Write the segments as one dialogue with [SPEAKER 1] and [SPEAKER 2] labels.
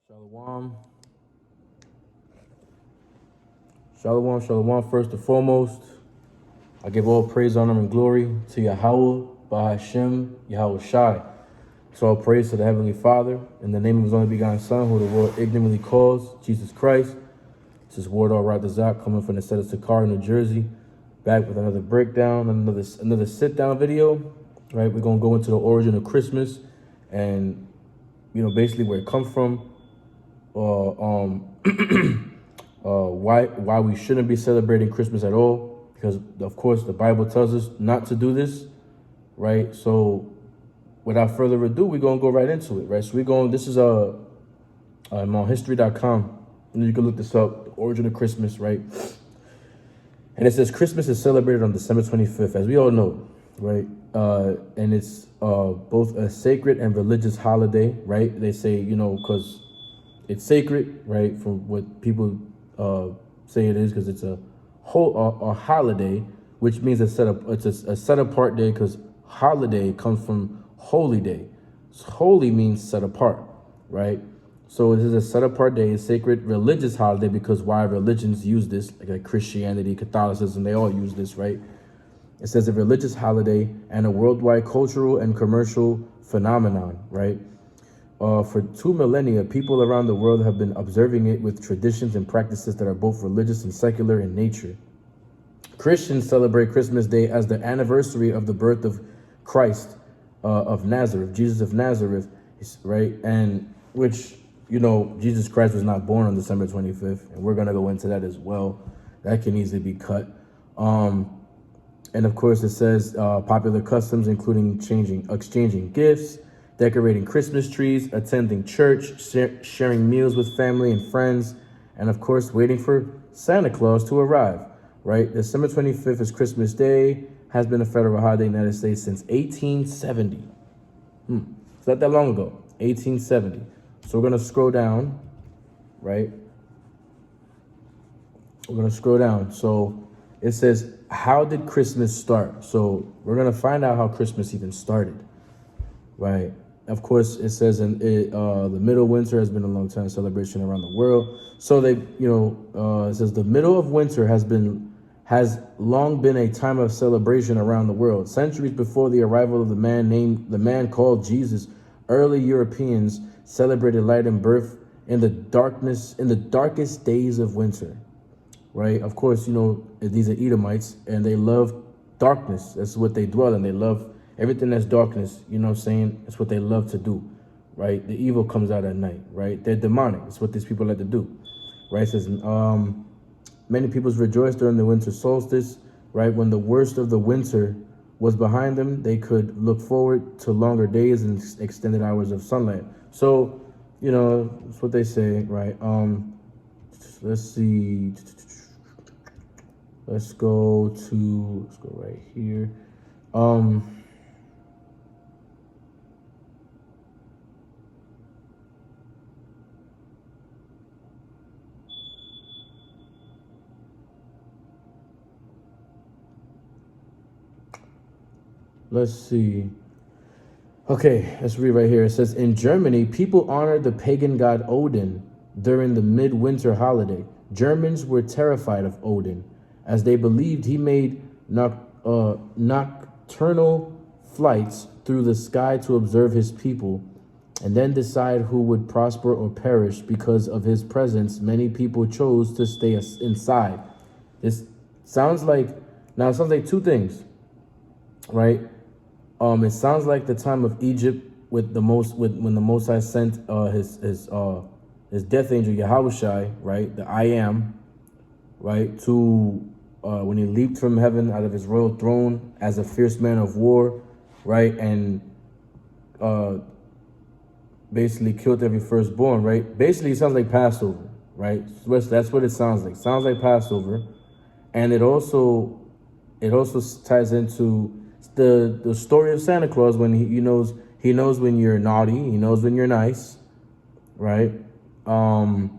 [SPEAKER 1] Shalom. Shalom, shalom. First and foremost, I give all praise, honor, and glory to Yahweh, Bahashem, Yahweh Shai. So all praise to the Heavenly Father, in the name of his only begotten Son, who the world ignorantly calls Jesus Christ. This is Wardar Radazak coming from the set of SICARII, New Jersey, back with another breakdown, another sit-down video. Right, we're gonna go into the origin of Christmas, and basically where it comes from. Why we shouldn't be celebrating Christmas at all, because of course the Bible tells us not to do this, right? So without further ado, we're gonna go right into it, right? So this is I'm on history.com, and you can look this up, the origin of Christmas, right? And it says Christmas is celebrated on December 25th, as we all know, right? And it's both a sacred and religious holiday, right? They say, because it's sacred, right? From what people say it is, because it's a holiday, which means it's a set apart day, because holiday comes from holy day. So holy means set apart, right? So this is a set apart day, a sacred religious holiday, because why religions use this, like Christianity, Catholicism, they all use this, right? It says a religious holiday and a worldwide cultural and commercial phenomenon, right? For 2 millennia, people around the world have been observing it with traditions and practices that are both religious and secular in nature. Christians celebrate Christmas Day as the anniversary of the birth of Christ of Nazareth, Jesus of Nazareth, right? And which, Jesus Christ was not born on December 25th, and we're going to go into that as well. That can easily be cut. And of course, it says popular customs, including exchanging gifts, decorating Christmas trees, attending church, sharing meals with family and friends, and of course, waiting for Santa Claus to arrive, right? December 25th is Christmas Day, has been a federal holiday in the United States since 1870. It's not that long ago, 1870. So we're going to scroll down, right? We're going to scroll down. So it says, how did Christmas start? So we're going to find out how Christmas even started, right? Of course, it says the middle of winter has been a long time celebration around the world. So it says the middle of winter has long been a time of celebration around the world. Centuries before the arrival of the man called Jesus, early Europeans celebrated light and birth in the darkest days of winter, right? Of course, these are Edomites, and they love darkness. That's what they dwell in. They love everything that's darkness, That's what they love to do, right? The evil comes out at night, right? They're demonic. That's what these people like to do, right? It says, many peoples rejoice during the winter solstice, right? When the worst of the winter was behind them, they could look forward to longer days and extended hours of sunlight. So, that's what they say, right? Let's see. Let's go right here. Let's see. Okay, let's read right here. It says, in Germany, people honored the pagan god Odin during the midwinter holiday. Germans were terrified of Odin, as they believed he made nocturnal flights through the sky to observe his people and then decide who would prosper or perish. Because of his presence, many people chose to stay inside. It sounds like two things, right? It sounds like the time of Egypt when the Most High sent his death angel Yahushai, right, the I Am, right, to when he leaped from heaven out of his royal throne as a fierce man of war, right, and basically killed every firstborn, right? Basically, it sounds like Passover, right? That's what it sounds like. It sounds like Passover, and it also ties into the story of Santa Claus, when he knows when you're naughty, he knows when you're nice, right? But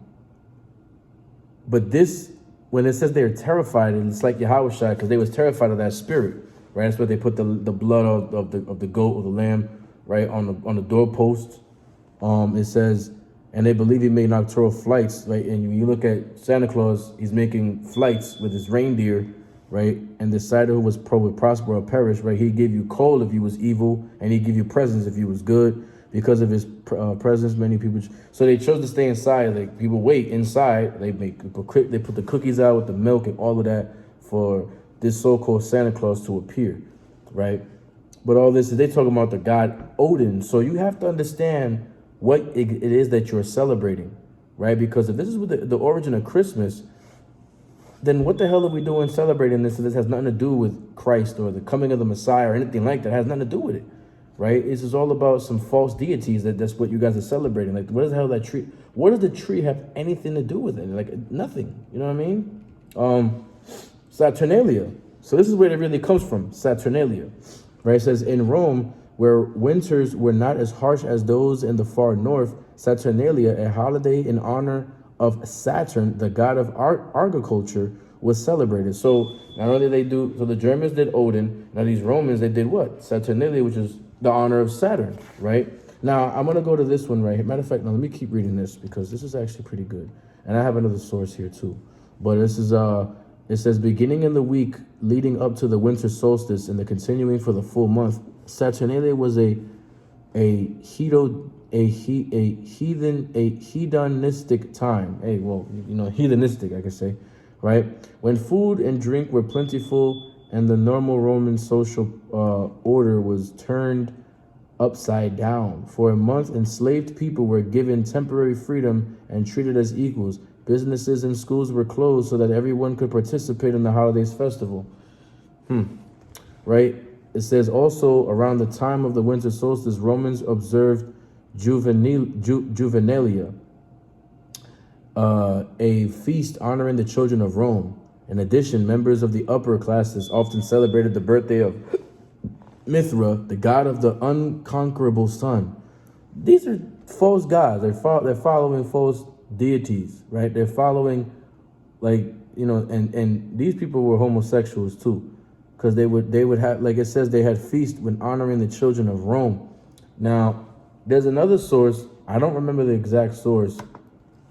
[SPEAKER 1] this, when it says they're terrified, and it's like Yahushua, because they was terrified of that spirit, right? That's why they put the blood of the goat or the lamb, right, on the doorpost. It says and they believe he made nocturnal flights, right? And when you look at Santa Claus, he's making flights with his reindeer, right? And decided who would prosper or perish, right? He'd give you coal if you was evil, and he'd give you presents if you was good. Because of his presence, many people, so they chose to stay inside. Like, people wait inside. They put the cookies out with the milk and all of that for this so-called Santa Claus to appear, right? But all this is, they talking about the god Odin. So you have to understand what it is that you're celebrating, right? Because if this is what the origin of Christmas, then what the hell are we doing celebrating this? This has nothing to do with Christ or the coming of the Messiah or anything like that. It has nothing to do with it, right? This is all about some false deities. That's what you guys are celebrating. Like, what is the hell that tree? What does the tree have anything to do with it? Like, nothing. You know what I mean? Saturnalia. So this is where it really comes from, Saturnalia, right? It says, in Rome, where winters were not as harsh as those in the far north, Saturnalia, a holiday in honor of Saturn, the god of agriculture, was celebrated. So not only so the Germans did Odin, now these Romans, they did what? Saturnalia, which is the honor of Saturn, right? Now, I'm going to go to this one right here. Matter of fact, now let me keep reading this because this is actually pretty good. And I have another source here too. But this is, it says, beginning in the week leading up to the winter solstice and the continuing for the full month, Saturnalia was a hedonistic time. Hey, well, you know, hedonistic, I could say, right? When food and drink were plentiful and the normal Roman social order was turned upside down. For a month, enslaved people were given temporary freedom and treated as equals. Businesses and schools were closed so that everyone could participate in the holidays festival. Right? It says also around the time of the winter solstice, Romans observed Juvenalia, a feast honoring the children of Rome. In addition, members of the upper classes often celebrated the birthday of Mithra, the god of the unconquerable sun. These are false gods. They're following false deities, right? They're following, like, you know, and these people were homosexuals too, because they would have, like it says, they had feast when honoring the children of Rome. Now, there's another source. I don't remember the exact source,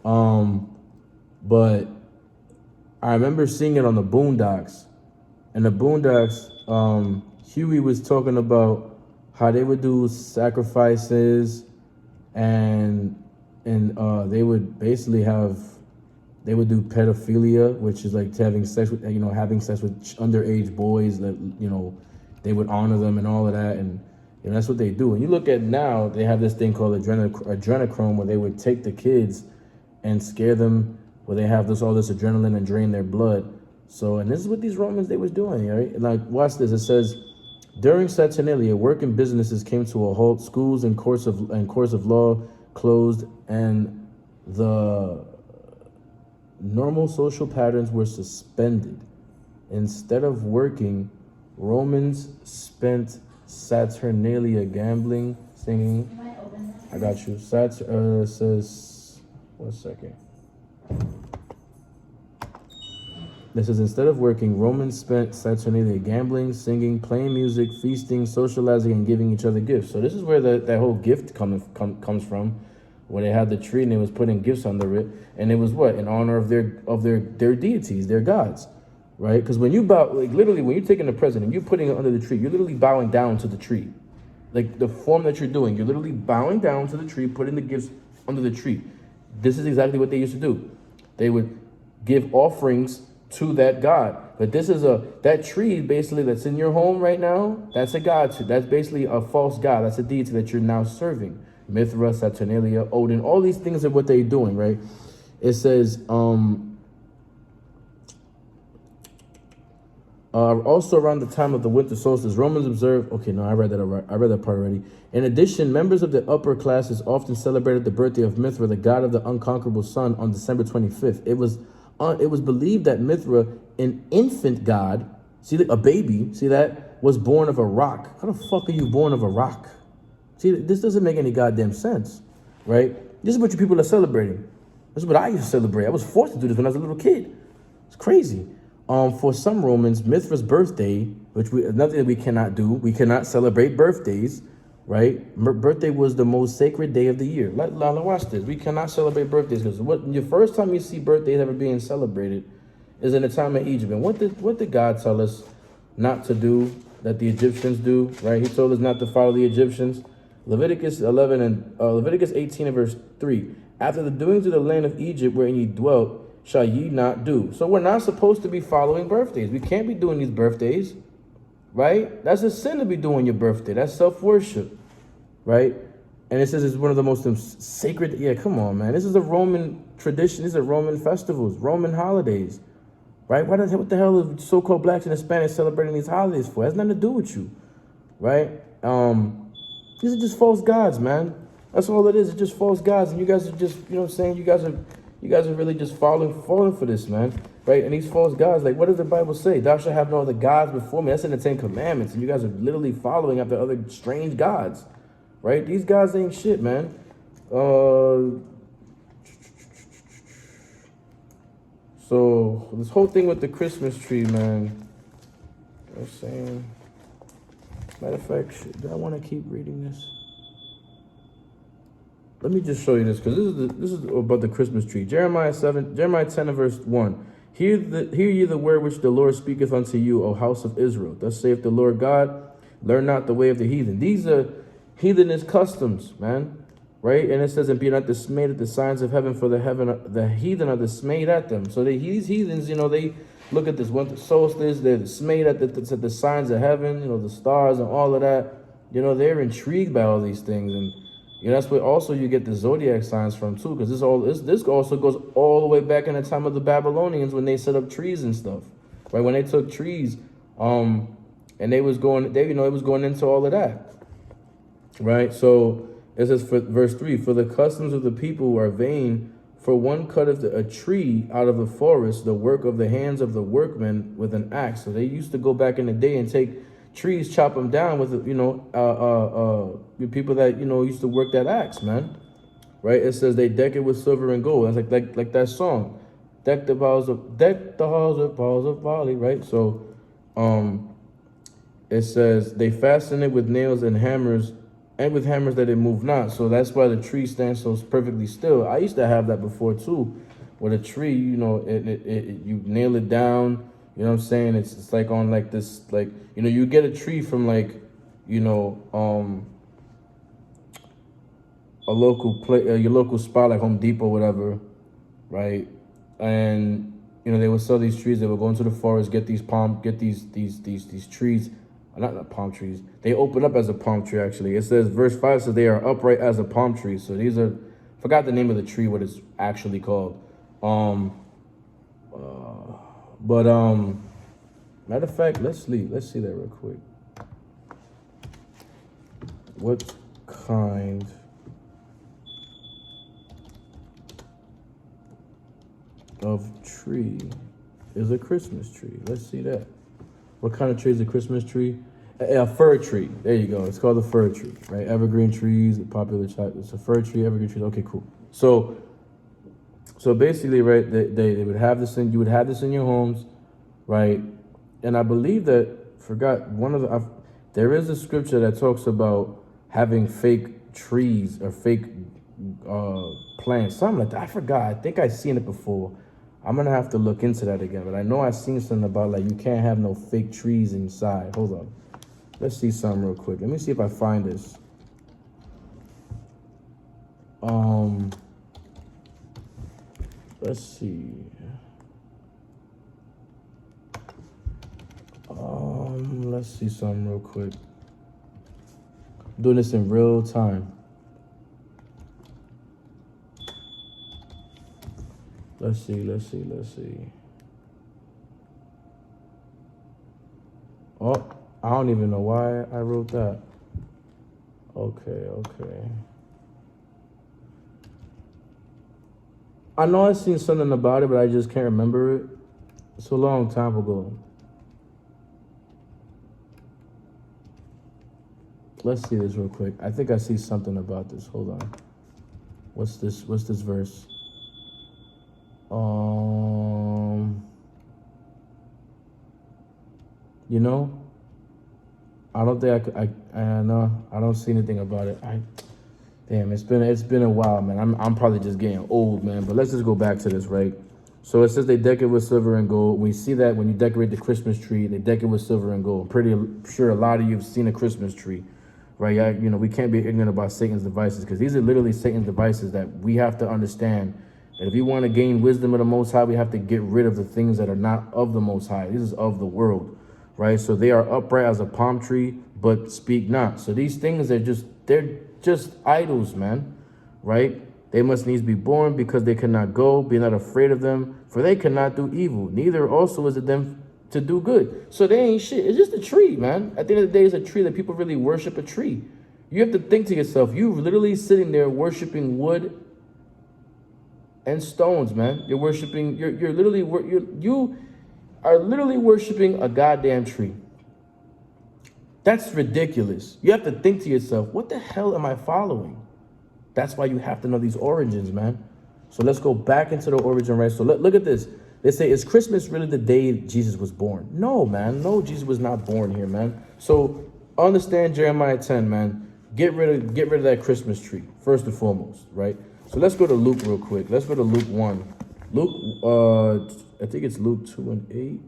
[SPEAKER 1] but I remember seeing it on the Boondocks. And the Boondocks, Huey was talking about how they would do sacrifices, and they would basically they would do pedophilia, which is like having sex with underage boys. That, you know, they would honor them and all of that, and that's what they do. And you look at now, they have this thing called adrenochrome, where they would take the kids and scare them, where they have all this adrenaline and drain their blood. So, and this is what these Romans, they was doing, right? Like, watch this. It says, during Saturnalia, work and businesses came to a halt. Schools and courts of law closed, and the normal social patterns were suspended. Instead of working, Romans spent Saturnalia gambling, singing. I got you. It says, 1 second. This is, instead of working, Romans spent Saturnalia gambling, singing, playing music, feasting, socializing, and giving each other gifts. So this is where that whole gift comes from, where they had the tree and they was putting gifts under it, and it was what, in honor of their deities, their gods, right? Because when you bow, like literally, when you're taking the present and you're putting it under the tree, you're literally bowing down to the tree, like the form that you're doing. You're literally bowing down to the tree, putting the gifts under the tree. This is exactly what they used to do. They would give offerings to that god. But this is that tree basically that's in your home right now, that's a god. That's basically a false god. That's a deity that you're now serving. Mithra, Saturnalia, Odin, all these things are what they're doing, right? It says, also around the time of the winter solstice, Romans observed, okay, no, I read that part already. In addition, members of the upper classes often celebrated the birthday of Mithra, the god of the unconquerable sun, on December 25th. It was believed that Mithra, an infant god, a baby, was born of a rock. How the fuck are you born of a rock? See, this doesn't make any goddamn sense, right? This is what you people are celebrating. This is what I used to celebrate. I was forced to do this when I was a little kid. It's crazy. For some Romans, Mithra's birthday, which another thing that we cannot do, we cannot celebrate birthdays, right? Birthday was the most sacred day of the year. Watch this. We cannot celebrate birthdays because the first time you see birthdays ever being celebrated is in the time of Egypt. And what did God tell us not to do that the Egyptians do, right? He told us not to follow the Egyptians. Leviticus 18 and verse 3. After the doings of the land of Egypt wherein ye dwelt, shall ye not do. So we're not supposed to be following birthdays. We can't be doing these birthdays, right? That's a sin to be doing your birthday. That's self-worship, right? And it says it's one of the most sacred. Yeah, come on, man. This is a Roman tradition. These are Roman festivals, Roman holidays, right? What the hell are so-called blacks and Hispanics celebrating these holidays for? It has nothing to do with you, right? These are just false gods, man. That's all it is. It's just false gods, and you guys are just, you know what I'm saying? You guys are really just falling for this, man, right? And these false gods, like, what does the Bible say? Thou shalt have no other gods before me. That's in the 10 Commandments, and you guys are literally following after other strange gods, right? These gods ain't shit, man. So this whole thing with the Christmas tree, man. I was saying, matter of fact, do I want to keep reading this? Let me just show you this, because this is about the Christmas tree. Jeremiah 10 and verse 1. Hear ye the word which the Lord speaketh unto you, O house of Israel. Thus saith the Lord God, learn not the way of the heathen. These are heathenish customs, man, right? And it says, and be not dismayed at the signs of heaven, for the heathen are dismayed at them. So these heathens, you know, they look at this winter solstice, they're dismayed at the signs of heaven, you know, the stars and all of that. You know, they're intrigued by all these things. And you know, that's where also you get the zodiac signs from too, because this also goes all the way back in the time of the Babylonians when they set up trees and stuff, right? When they took trees, and it was going into all of that, right? So it says, for verse 3, for the customs of the people are vain, for one cutteth a tree out of the forest, the work of the hands of the workmen with an axe. So they used to go back in the day and take trees, chop them down with, people that, used to work that axe, man, right? It says they deck it with silver and gold. That's like that song, deck the halls with balls of barley, right? So it says they fasten it with nails and hammers, and with hammers that it move not. So that's why the tree stands so perfectly still. I used to have that before too, with a tree, you nail it down. You know what I'm saying? It's like on like this, like, you get a tree from like, a your local spot like Home Depot, whatever, right? And they would sell these trees. They would go into the forest, get these trees, not palm trees. They open up as a palm tree actually. It says verse 5 says they are upright as a palm tree. So these are, forgot the name of the tree, what it's actually called. Matter of fact, let's see that real quick. What kind of tree is a Christmas tree? Let's see that. What kind of tree is a Christmas tree? A fir tree. There you go. It's called a fir tree, right? Evergreen trees, a popular type. It's a fir tree, evergreen trees. Okay, cool. So basically, right, they would have this in, you would have this in your homes, right? And I believe that, there is a scripture that talks about having fake trees or fake plants, something like that. I forgot. I think I've seen it before. I'm going to have to look into that again. But I know I've seen something about, like, you can't have no fake trees inside. Hold on. Let's see something real quick. Let me see if I find this. Let's see. Let's see something real quick. I'm doing this in real time. Let's see. Oh, I don't even know why I wrote that. Okay. I know I've seen something about it, but I just can't remember it. It's a long time ago. Let's see this real quick. I think I see something about this. Hold on. What's this verse? I don't think I could. No, I don't see anything about it. Damn, it's been a while, man. I'm probably just getting old, man. But let's just go back to this, right? So it says they decorate with silver and gold. We see that when you decorate the Christmas tree, they decorate with silver and gold. I'm pretty sure a lot of you have seen a Christmas tree, right? You know, we can't be ignorant about Satan's devices, because these are literally Satan's devices that we have to understand. And if we want to gain wisdom of the Most High, we have to get rid of the things that are not of the Most High. This is of the world, right? So they are upright as a palm tree, but speak not. So these things they're just idols, man, right? They must needs be born, because they cannot go. Be not afraid of them, for they cannot do evil. Neither also is it them to do good. So they ain't shit. It's just a tree, man. At the end of the day, it's a tree that people really worship a tree. You have to think to yourself, you literally sitting there worshiping wood and stones, man. You're worshiping, you are literally worshiping a goddamn tree. That's ridiculous. You have to think to yourself, what the hell am I following? That's why you have to know these origins, man. So let's go back into the origin, right? So look at this. They say, is Christmas really the day Jesus was born? No, man. No, Jesus was not born here, man. So understand Jeremiah 10, man. Get rid of that Christmas tree, first and foremost, right? So let's go to Luke real quick. Let's go to Luke 1. Luke, I think it's Luke 2 and 8.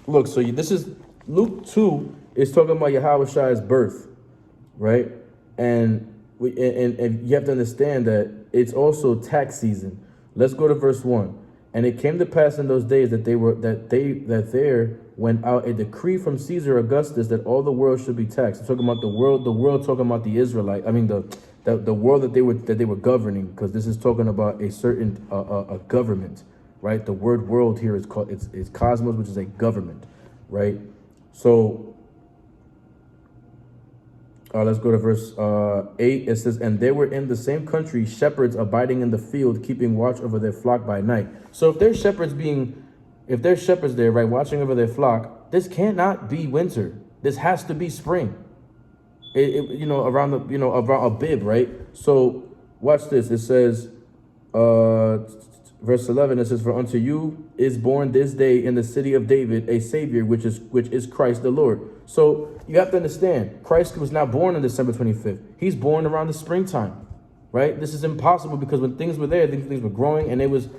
[SPEAKER 1] Look, so this is Luke 2 is talking about Yahushai's birth, right? And you have to understand that it's also tax season. Let's go to verse 1. And it came to pass in those days that there went out a decree from Caesar Augustus that all the world should be taxed. I'm talking about the world talking about the Israelite. I mean the world that they were governing, because this is talking about a certain a government. Right, the word world here is called it's cosmos, which is a government, right? So let's go to verse 8. It says, and there were in the same country shepherds abiding in the field, keeping watch over their flock by night. So if there's shepherds there, right, watching over their flock, this cannot be winter. This has to be spring. Around Abib, right? So watch this. It says, verse 11, it says, for unto you is born this day in the city of David a Savior, which is Christ the Lord. So you have to understand, Christ was not born on December 25th. He's born around the springtime, right? This is impossible, because when things were there, things were growing, and it was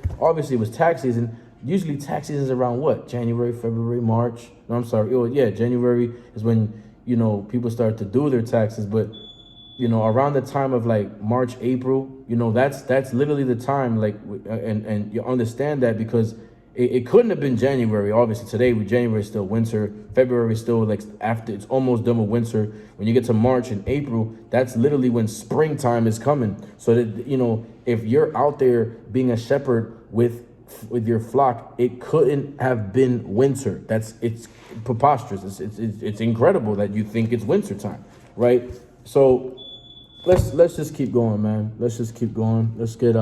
[SPEAKER 1] tax season. Usually tax season is around what? January, February, March. No, I'm sorry. Oh, yeah, January is when, people start to do their taxes, but around the time of like March, April, that's literally the time, like, and you understand that, because it couldn't have been January. Obviously today, January is still winter. February is still like after, it's almost done with winter. When you get to March and April, that's literally when springtime is coming. So that, if you're out there being a shepherd with your flock, it couldn't have been winter. It's preposterous. It's incredible that you think it's winter time, right? So let's just keep going, man. Let's just keep going. Let's get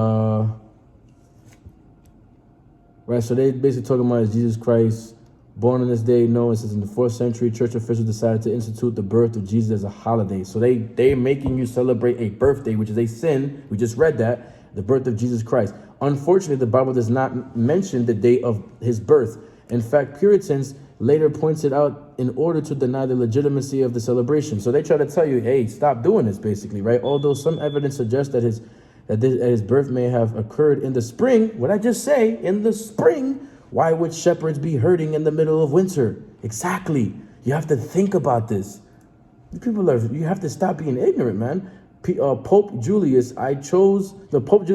[SPEAKER 1] right. So they basically talking about is Jesus Christ born on this day? No, it says in the 4th century, church officials decided to institute the birth of Jesus as a holiday. So they're making you celebrate a birthday, which is a sin. We just read that, the birth of Jesus Christ. Unfortunately, the Bible does not mention the day of his birth. In fact, Puritans later pointed out in order to deny the legitimacy of the celebration. So they try to tell you, hey, stop doing this, basically, right? Although some evidence suggests that his birth may have occurred in the spring. What I just say, in the spring, why would shepherds be herding in the middle of winter? Exactly. You have to think about this. You have to stop being ignorant, man. Pope Julius I chose December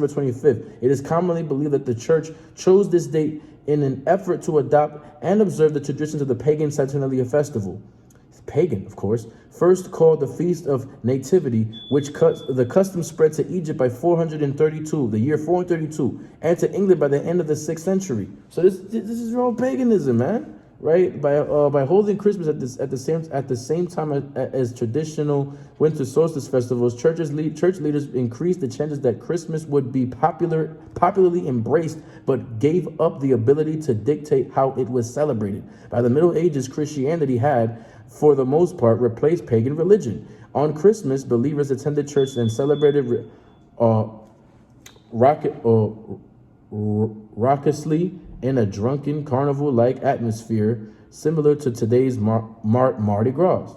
[SPEAKER 1] 25th. It is commonly believed that the church chose this date in an effort to adopt and observe the traditions of the pagan Saturnalia festival. It's pagan, of course. First called the Feast of Nativity, which the custom spread to Egypt by 432, the year 432, and to England by the end of the 6th century. So this is all paganism, man. Right, by holding Christmas at the same time as traditional winter solstice festivals, church leaders increased the chances that Christmas would be popularly embraced, but gave up the ability to dictate how it was celebrated. By the Middle Ages, Christianity had, for the most part, replaced pagan religion. On Christmas, believers attended church and celebrated raucously in a drunken carnival-like atmosphere similar to today's Mardi Gras.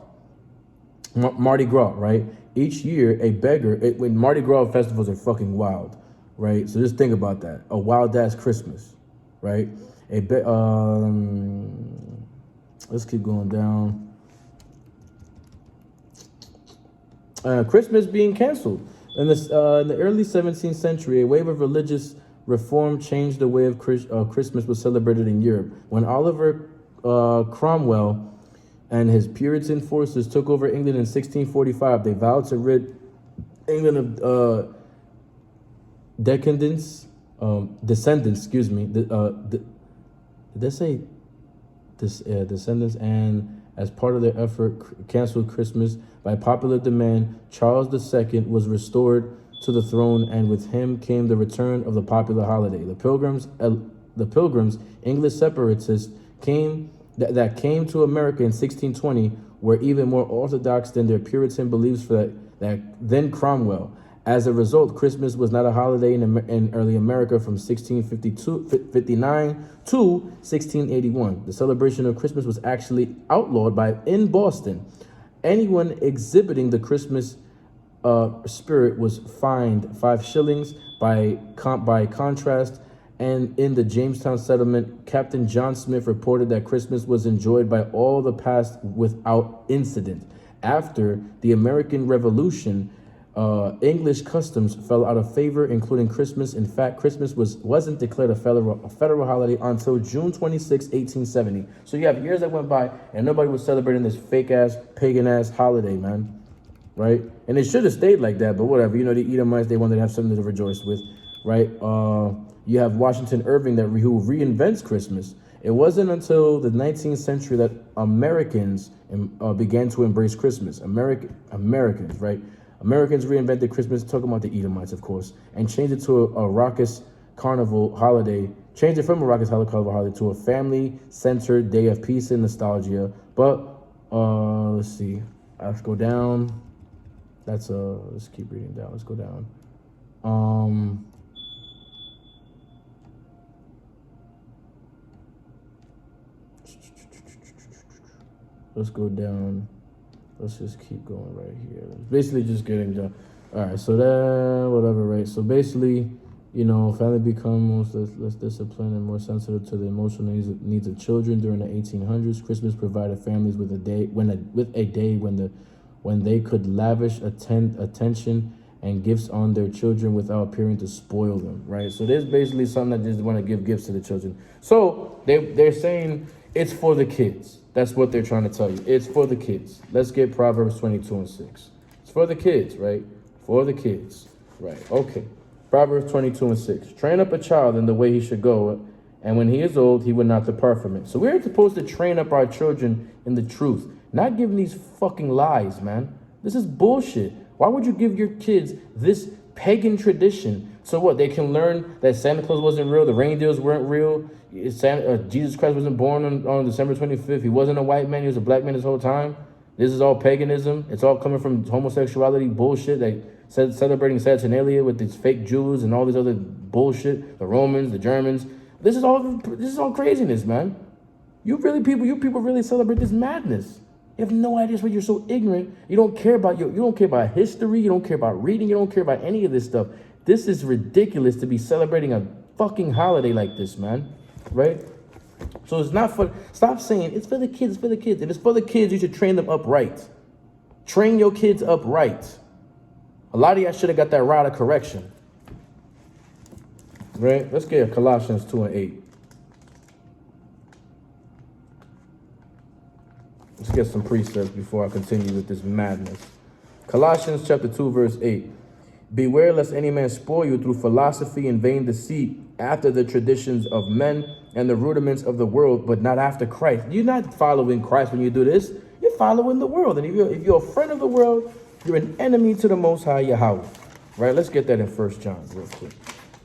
[SPEAKER 1] Mardi Gras, right? Each year, a beggar, when Mardi Gras festivals are fucking wild, right? So just think about that. A wild-ass Christmas, right? Let's keep going down. Christmas being canceled. In the early 17th century, a wave of religious reform changed the way of Christmas was celebrated in Europe. When Oliver Cromwell and his Puritan forces took over England in 1645, they vowed to rid England of descendants, excuse me. Did they say descendants? And as part of their effort, canceled Christmas. By popular demand, Charles II was restored to the throne, and with him came the return of the popular holiday. The Pilgrims, English separatists, came to America in 1620, were even more orthodox than their Puritan beliefs than Cromwell. As a result, Christmas was not a holiday in early America from 1659 to 1681. The celebration of Christmas was actually outlawed in Boston. Anyone exhibiting the Christmas spirit was fined 5 shillings. By contrast, and in the Jamestown settlement, Captain John Smith reported that Christmas was enjoyed by all the past without incident. After the American Revolution, English customs fell out of favor, including Christmas. In fact, Christmas wasn't declared a federal holiday until June 26, 1870. So you have years that went by and nobody was celebrating this fake-ass, pagan-ass holiday, man. Right? And it should have stayed like that, but whatever. You know, the Edomites, they wanted to have something to rejoice with, right? You have Washington Irving who reinvents Christmas. It wasn't until the 19th century that Americans began to embrace Christmas. Americans, right? Americans reinvented Christmas, talking about the Edomites, of course, and changed it to a raucous carnival holiday. Changed it from a raucous carnival holiday to a family-centered day of peace and nostalgia. But let's see. Let's go down. Let's keep reading down. Let's go down. Let's go down. Let's just keep going right here. Basically just getting done. All right, so that, whatever, right? So basically, you know, family becomes less disciplined and more sensitive to the emotional needs of children during the 1800s. Christmas provided families with a day when they could lavish attention and gifts on their children without appearing to spoil them, right? So there's basically something that just want to give gifts to the children. So they're saying it's for the kids. That's what they're trying to tell you. It's for the kids. Let's get Proverbs 22:6. It's for the kids, right? For the kids, right? Okay. Proverbs 22:6. Train up a child in the way he should go, and when he is old, he will not depart from it. So we're supposed to train up our children in the truth, not giving these fucking lies, man. This is bullshit. Why would you give your kids this pagan tradition? So what? They can learn that Santa Claus wasn't real, the reindeers weren't real, Jesus Christ wasn't born on December 25th. He wasn't a white man, he was a black man this whole time. This is all paganism. It's all coming from homosexuality bullshit, like celebrating Saturnalia with these fake Jews and all this other bullshit, the Romans, the Germans. This is all craziness, man. You people really celebrate this madness. You have no idea why you're so ignorant. You don't care about history, you don't care about reading, you don't care about any of this stuff. This is ridiculous to be celebrating a fucking holiday like this, man. Right? So it's not for, stop saying it's for the kids, it's for the kids. If it's for the kids, you should train them upright. Train your kids upright. A lot of y'all should have got that rod of correction. Right? Let's get Colossians 2:8. Let's get some precepts before I continue with this madness. Colossians chapter 2, verse 8. Beware lest any man spoil you through philosophy and vain deceit, after the traditions of men and the rudiments of the world, but not after Christ. You're not following Christ when you do this. You're following the world. And if you're a friend of the world, you're an enemy to the Most High Yahweh. Right? Let's get that in 1 John real quick.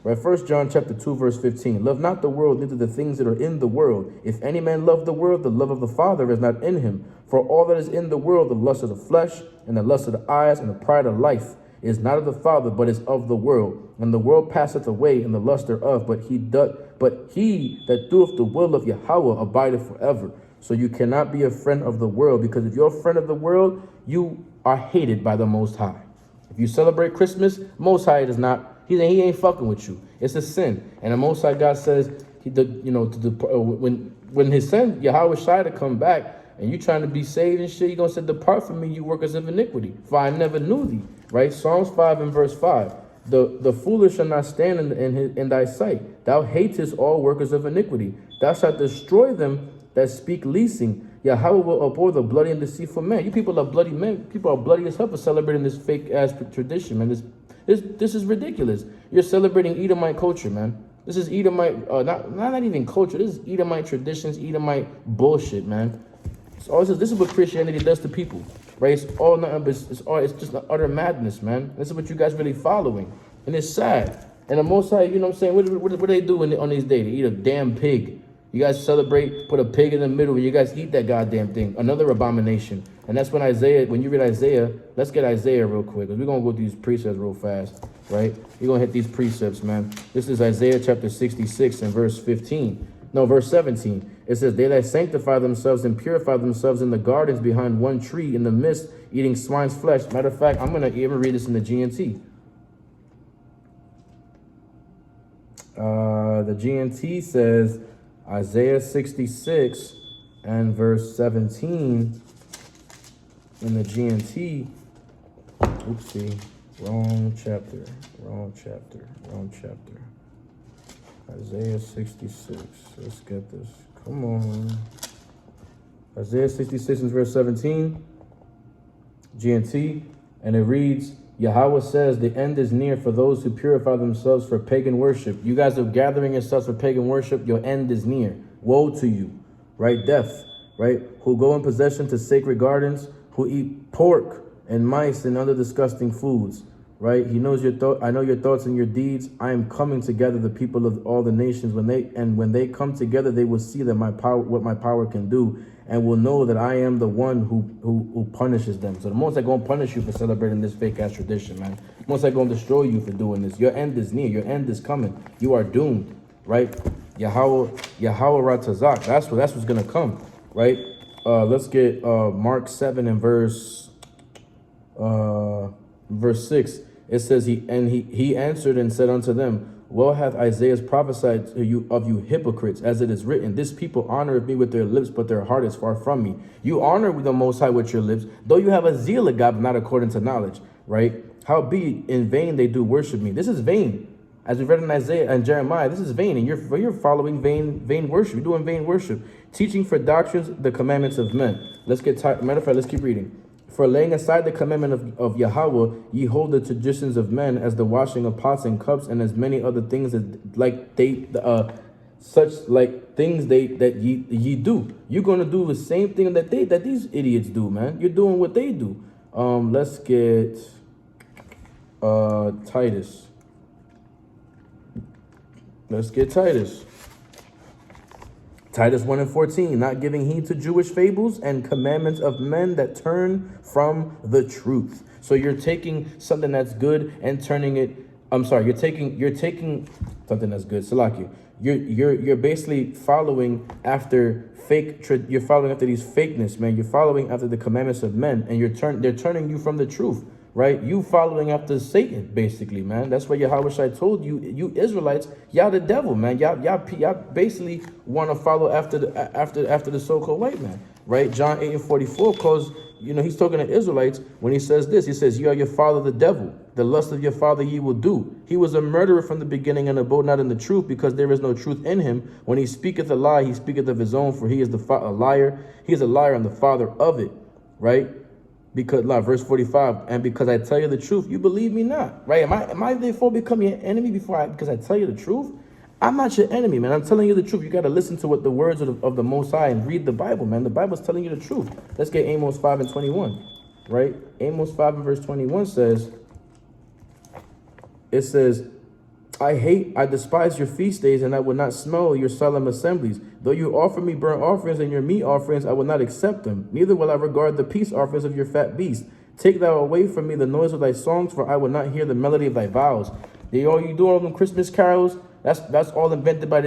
[SPEAKER 1] Right? 1 John chapter 2, verse 15. Love not the world, neither the things that are in the world. If any man love the world, the love of the Father is not in him. For all that is in the world, the lust of the flesh, and the lust of the eyes, and the pride of life, is not of the Father, but is of the world. And the world passeth away, and the lust thereof, but he that doeth the will of Yahweh abideth forever. So you cannot be a friend of the world, because if you're a friend of the world, you are hated by the Most High. If you celebrate Christmas, Most High does not. He ain't fucking with you. It's a sin, and the Most High God says, when His son Yahweh Shai to come back, and you trying to be saved and shit, He gonna say, "Depart from me, you workers of iniquity, for I never knew thee." Right? Psalms 5 and verse 5. The foolish shall not stand in thy sight. Thou hatest all workers of iniquity. Thou shalt destroy them that speak leasing. Yahweh will abhor the bloody and deceitful man. You people are bloody men. People are bloody as hell for celebrating this fake ass tradition, man. This is ridiculous. You're celebrating Edomite culture, man. This is Edomite, not even culture. This is Edomite traditions, Edomite bullshit, man. So this is what Christianity does to people, right? It's all nothing, but it's just utter madness, man. This is what you guys really following, and it's sad. And the Most High, you know what I'm saying? What do they do on these days? They eat a damn pig. You guys celebrate, put a pig in the middle, and you guys eat that goddamn thing. Another abomination. And that's when you read Isaiah, let's get Isaiah real quick, because we're going to go through these precepts real fast, right? We're going to hit these precepts, man. This is Isaiah chapter 66 and verse 17. It says, they that sanctify themselves and purify themselves in the gardens behind one tree in the midst, eating swine's flesh. Matter of fact, I'm going to even read this in the GNT. The GNT says, Isaiah 66 and verse 17 in the GNT. Oopsie, wrong chapter. Isaiah 66. Let's get this. Come on. Isaiah 66 and verse 17, GNT, and it reads, Yahweh says, the end is near for those who purify themselves for pagan worship. You guys are gathering yourselves for pagan worship. Your end is near. Woe to you, right? Death, right? Who go in possession to sacred gardens, who eat pork and mice and other disgusting foods, right? He knows your thought. I know your thoughts and your deeds. I am coming together the people of all the nations. When they come together, they will see that what my power can do, and will know that I am the one who punishes them. So the Most High gonna punish you for celebrating this fake ass tradition, man. The Most High gonna destroy you for doing this. Your end is near. Your end is coming. You are doomed, right? Yahweh Ratazak. That's what's gonna come, right? Let's get Mark 7 and verse 6. It says, he answered and said unto them, well hath Isaiah prophesied to you of you hypocrites, as it is written, this people honoreth me with their lips, but their heart is far from me. You honor the Most High with your lips, though you have a zeal of God, but not according to knowledge, right? Howbeit in vain they do worship me. This is vain. As we read in Isaiah and Jeremiah, this is vain, and you're following vain worship. You're doing vain worship. Teaching for doctrines the commandments of men. Matter of fact, let's keep reading. For laying aside the commandment of Yahweh, ye hold the traditions of men, as the washing of pots and cups, and as many other things that ye do. You're gonna do the same thing that these idiots do, man. You're doing what they do. Let's get Titus. Let's get Titus. Titus 1 and 14, not giving heed to Jewish fables and commandments of men that turn from the truth. So you're taking something that's good and turning it. You're taking something that's good. Salaki. You're basically following after you're following after these fakeness, man. You're following after the commandments of men, and they're turning you from the truth. Right? You following after Satan, basically, man. That's why Yahweh Shai told you, you Israelites, y'all the devil, man. Y'all basically want to follow after the so-called white man, right? John 8 and 44 calls, he's talking to Israelites when he says this. He says, you are your father the devil. The lust of your father ye will do. He was a murderer from the beginning and abode not in the truth, because there is no truth in him. When he speaketh a lie, he speaketh of his own, for he is a liar. He is a liar and the father of it, right? Because verse 45, and because I tell you the truth, you believe me not, right? Am I therefore become your enemy because I tell you the truth? I'm not your enemy, man. I'm telling you the truth. You got to listen to what the words of the Most High and read the Bible, man. The Bible's telling you the truth. Let's get Amos 5 and 21, right? Amos 5 and verse 21 says, I despise your feast days, and I will not smell your solemn assemblies. Though you offer me burnt offerings and your meat offerings, I will not accept them. Neither will I regard the peace offerings of your fat beasts. Take thou away from me the noise of thy songs, for I will not hear the melody of thy vows. You doing all them Christmas carols? That's all invented by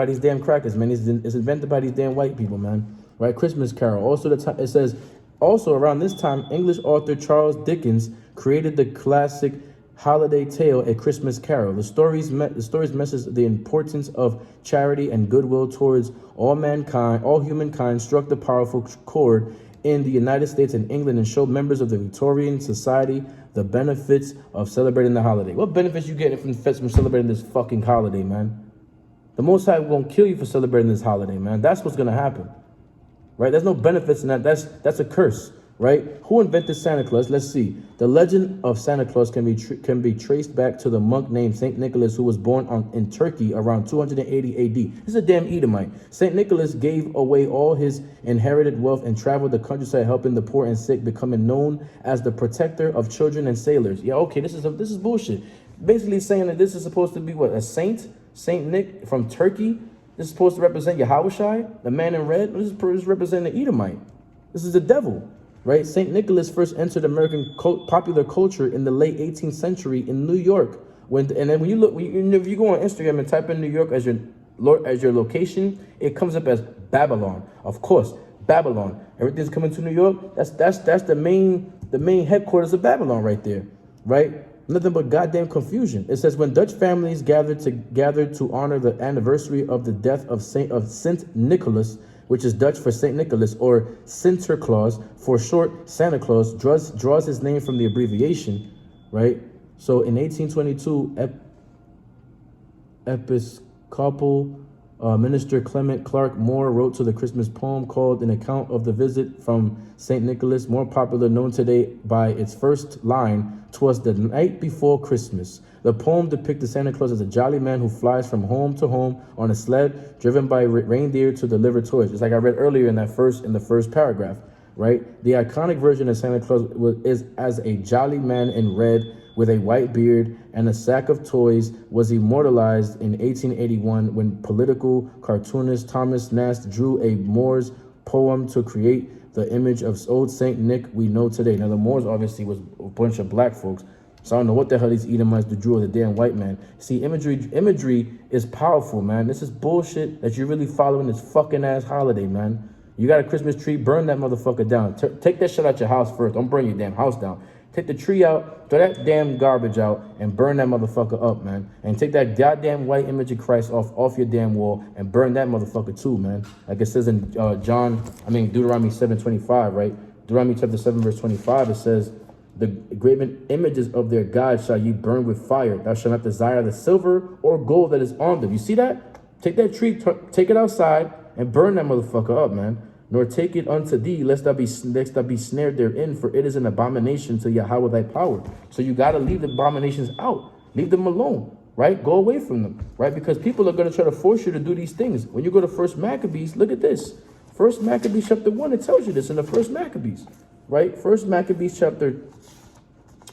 [SPEAKER 1] these damn crackers, man. It's invented by these damn white people, man. Right? Christmas carol. Also, it says, also around this time, English author Charles Dickens created the classic holiday tale, A Christmas Carol. The stories message the importance of charity and goodwill towards all mankind, all humankind, struck the powerful chord in the United States and England and showed members of the Victorian society the benefits of celebrating the holiday. What benefits you getting from celebrating this fucking holiday, man? The Most High won't kill you for celebrating this holiday, man. That's what's gonna happen, right? There's no benefits in that. That's a curse, right? Who invented Santa Claus? Let's see. The legend of Santa Claus can be traced back to the monk named Saint Nicholas, who was born in Turkey around 280 A.D. This is a damn Edomite. Saint Nicholas gave away all his inherited wealth and traveled the countryside, helping the poor and sick, becoming known as the protector of children and sailors. Yeah, okay, this is bullshit. Basically saying that this is supposed to be what, a saint, Saint Nick from Turkey. This is supposed to represent Yahushai, the man in red. This is representing the Edomite. This is the devil. Right? St. Nicholas first entered American popular culture in the late 18th century in New York. When you go on Instagram and type in New York as your location, it comes up as Babylon. Of course, Babylon. Everything's coming to New York. That's the main headquarters of Babylon right there. Right? Nothing but goddamn confusion. It says when Dutch families gathered to honor the anniversary of the death of Saint Nicholas, which is Dutch for St. Nicholas, or Sinterklaas, for short, Santa Claus, draws his name from the abbreviation, right? So in 1822, Episcopal Minister Clement Clark Moore wrote to the Christmas poem called An Account of the Visit from St. Nicholas, more popular known today by its first line, "'Twas the night before Christmas." The poem depicted Santa Claus as a jolly man who flies from home to home on a sled driven by reindeer to deliver toys. It's like I read earlier in the first paragraph, right? The iconic version of Santa Claus is as a jolly man in red with a white beard and a sack of toys, was immortalized in 1881 when political cartoonist Thomas Nast drew a Moor's poem to create the image of old Saint Nick we know today. Now the Moors obviously was a bunch of black folks, so I don't know what the hell these Edomites drew of the damn white man. See, imagery is powerful, man. This is bullshit that you're really following this fucking ass holiday, man. You got a Christmas tree, burn that motherfucker down. Take that shit out your house first. Don't burn your damn house down. Take the tree out, throw that damn garbage out, and burn that motherfucker up, man. And take that goddamn white image of Christ off your damn wall and burn that motherfucker too, man. Like it says in Deuteronomy 7:25, right? Deuteronomy chapter 7, verse 25, it says, "The graven images of their gods shall ye burn with fire. Thou shalt not desire the silver or gold that is on them." You see that? Take that tree, take it outside, and burn that motherfucker up, man. "Nor take it unto thee, lest thou be snared therein, for it is an abomination to Yahweh thy power." So you got to leave the abominations out. Leave them alone, right? Go away from them, right? Because people are going to try to force you to do these things. When you go to First Maccabees, look at this. First Maccabees chapter 1, it tells you this in the First Maccabees, right? First Maccabees chapter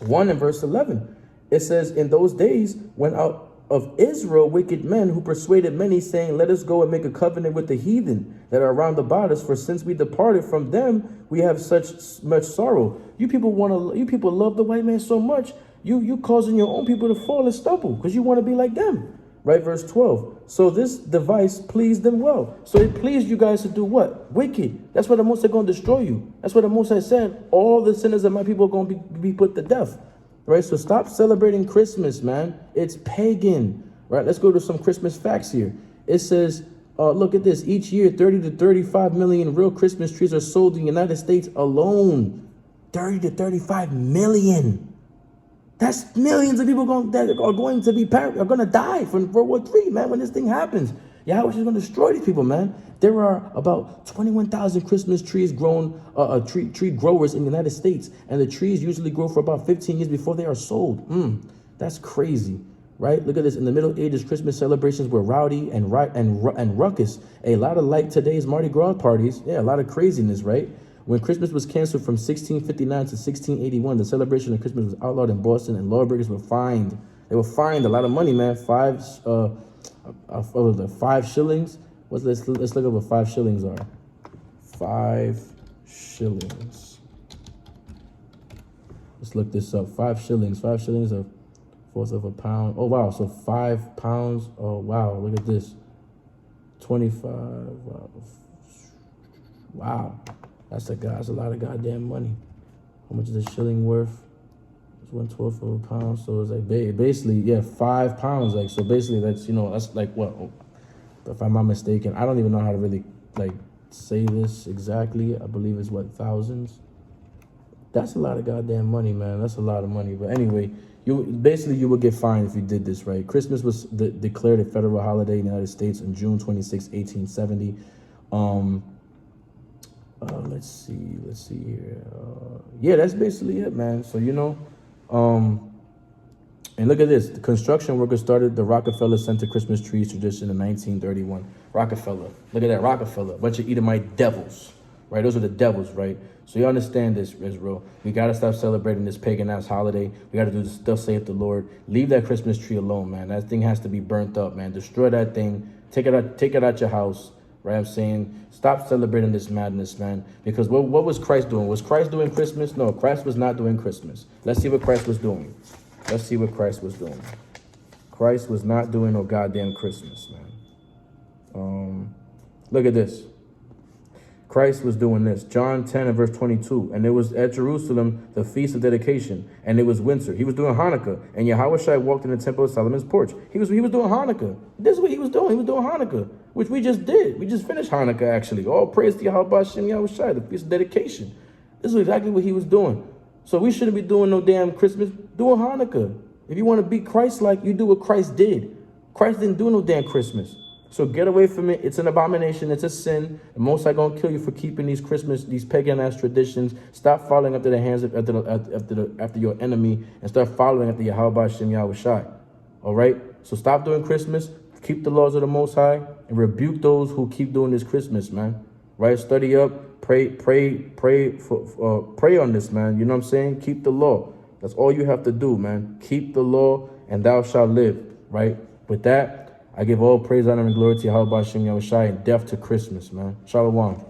[SPEAKER 1] 1 and verse 11. It says, "In those days, when out of Israel wicked men who persuaded many, saying, Let us go and make a covenant with the heathen that are round about us, for since we departed from them, we have such much sorrow." You people love the white man so much, you causing your own people to fall and stumble because you want to be like them. Right, verse 12. "So this device pleased them well." So it pleased you guys to do what? Wicked. That's why the Most High going to destroy you. That's what the Most High said. All the sinners of my people are going to be put to death. Right, so stop celebrating Christmas, man. It's pagan. Right, let's go to some Christmas facts here. It says, look at this. Each year, 30 to 35 million real Christmas trees are sold in the United States alone. 30 to 35 million. That's millions of people that are going to die from World War III, man, when this thing happens. Yahweh is going to destroy these people, man. There are about 21,000 Christmas trees grown, tree growers in the United States, and the trees usually grow for about 15 years before they are sold. That's crazy, right? Look at this. In the Middle Ages, Christmas celebrations were rowdy and ruckus. A lot of like today's Mardi Gras parties. Yeah, a lot of craziness, right? When Christmas was canceled from 1659 to 1681, the celebration of Christmas was outlawed in Boston, and lawbreakers were fined. They were fined a lot of money, man. 5 shillings. Let's look up what 5 shillings are. 5 shillings. Let's look this up. 5 shillings. 5 shillings, a fourth of a pound. Oh, wow. So 5 pounds. Oh, wow. Look at this. 25. Wow. Wow. That's a lot of goddamn money. How much is a shilling worth? It's 1/12 of a pound. So it's like basically, yeah, 5 pounds. Like, so basically that's, you know, that's like what? If I'm not mistaken, I don't even know how to really like say this exactly. I believe it's what, thousands. That's a lot of goddamn money, man. That's a lot of money. But anyway, you would get fined if you did this, right? Christmas was declared a federal holiday in the United States on June 26, 1870. Let's see here. Yeah, that's basically it, man. So, you know, and look at this. The construction workers started the Rockefeller Center Christmas trees tradition in 1931. Rockefeller. Look at that, Rockefeller. A bunch of Edomite devils, right? Those are the devils, right? So you understand this, Israel. We got to stop celebrating this pagan-ass holiday. We got to do this, thus saith the Lord. Leave that Christmas tree alone, man. That thing has to be burnt up, man. Destroy that thing. Take it out your house, right? I'm saying stop celebrating this madness, man. Because what was Christ doing? Was Christ doing Christmas? No, Christ was not doing Christmas. Let's see what Christ was doing. Let's see what Christ was doing. Christ was not doing no goddamn Christmas, man. Look at this. Christ was doing this. John 10 and verse 22. And it was at Jerusalem, the feast of dedication, and it was winter. He was doing Hanukkah. And Yahushua walked in the temple of Solomon's porch. He was doing Hanukkah. This is what he was doing. He was doing Hanukkah, which we just did. We just finished Hanukkah, actually. All praise to Yahweh Shem Yahushua, the feast of dedication. This is exactly what he was doing. So we shouldn't be doing no damn Christmas. Do a Hanukkah. If you want to be Christ-like, you do what Christ did. Christ didn't do no damn Christmas. So get away from it. It's an abomination. It's a sin. And most are going to kill you for keeping these pagan-ass traditions. Stop following after the hands of after your enemy and start following after Yahweh Shem Yahushua. All right? So stop doing Christmas. Keep the laws of the Most High and rebuke those who keep doing this Christmas, man. Right? Study up. Pray on this, man. You know what I'm saying? Keep the law. That's all you have to do, man. Keep the law and thou shalt live, right? With that, I give all praise, honor, and glory to Yahweh Shem Yahushua and death to Christmas, man. Shalom.